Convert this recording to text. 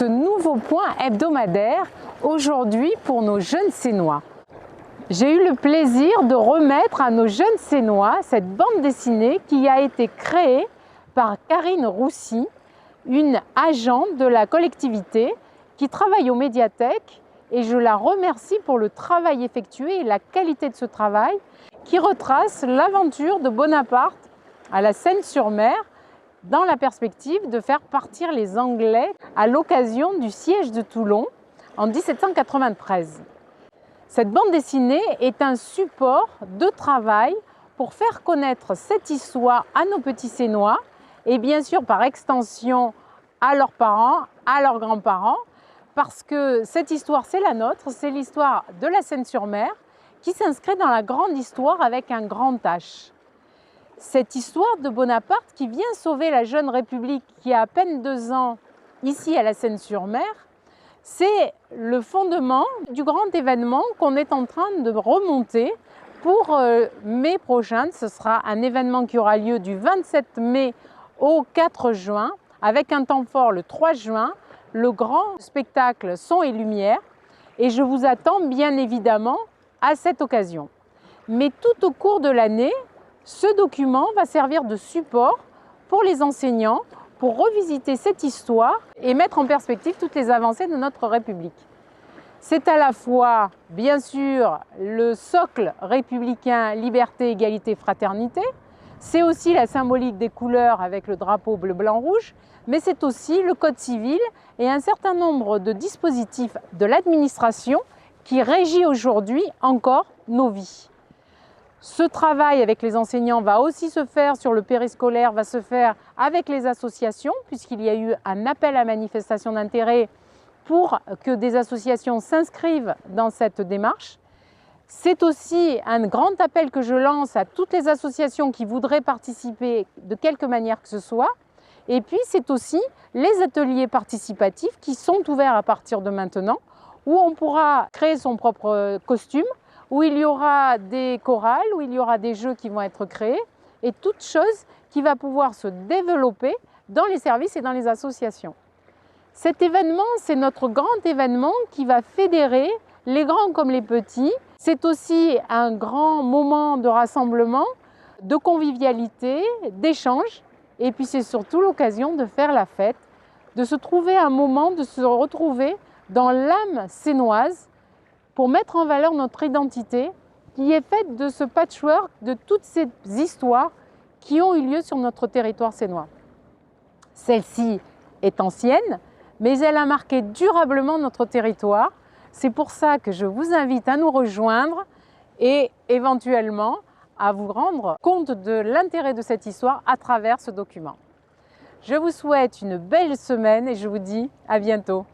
ce nouveau point hebdomadaire aujourd'hui pour nos jeunes Sénois. J'ai eu le plaisir de remettre à nos jeunes Sénois cette bande dessinée qui a été créée par Karine Roussy, une agente de la collectivité qui travaille aux médiathèques, et je la remercie pour le travail effectué et la qualité de ce travail qui retrace l'aventure de Bonaparte à la Seyne-sur-Mer dans la perspective de faire partir les Anglais à l'occasion du siège de Toulon en 1793. Cette bande dessinée est un support de travail pour faire connaître cette histoire à nos petits Sénois et bien sûr par extension à leurs parents, à leurs grands-parents, parce que cette histoire c'est la nôtre, c'est l'histoire de la Seyne-sur-Mer qui s'inscrit dans la grande histoire avec un grand H. Cette histoire de Bonaparte qui vient sauver la jeune République qui a à peine 2 ans ici à la Seyne-sur-Mer, c'est le fondement du grand événement qu'on est en train de remonter pour mai prochain. Ce sera un événement qui aura lieu du 27 mai au 4 juin avec un temps fort le 3 juin, le grand spectacle Son et Lumière. Et je vous attends bien évidemment à cette occasion. Mais tout au cours de l'année, ce document va servir de support pour les enseignants pour revisiter cette histoire et mettre en perspective toutes les avancées de notre République. C'est à la fois, bien sûr, le socle républicain liberté, égalité, fraternité. C'est aussi la symbolique des couleurs avec le drapeau bleu, blanc, rouge. Mais c'est aussi le code civil et un certain nombre de dispositifs de l'administration qui régit aujourd'hui encore nos vies. Ce travail avec les enseignants va aussi se faire sur le périscolaire, va se faire avec les associations, puisqu'il y a eu un appel à manifestation d'intérêt pour que des associations s'inscrivent dans cette démarche. C'est aussi un grand appel que je lance à toutes les associations qui voudraient participer de quelque manière que ce soit. Et puis c'est aussi les ateliers participatifs qui sont ouverts à partir de maintenant, où on pourra créer son propre costume, où il y aura des chorales, où il y aura des jeux qui vont être créés, et toute chose qui va pouvoir se développer dans les services et dans les associations. Cet événement, c'est notre grand événement qui va fédérer les grands comme les petits. C'est aussi un grand moment de rassemblement, de convivialité, d'échange, et puis c'est surtout l'occasion de faire la fête, de se trouver un moment, de se retrouver dans l'âme sénoise, pour mettre en valeur notre identité qui est faite de ce patchwork de toutes ces histoires qui ont eu lieu sur notre territoire sénois. Celle-ci est ancienne, mais elle a marqué durablement notre territoire. C'est pour ça que je vous invite à nous rejoindre et éventuellement à vous rendre compte de l'intérêt de cette histoire à travers ce document. Je vous souhaite une belle semaine et je vous dis à bientôt.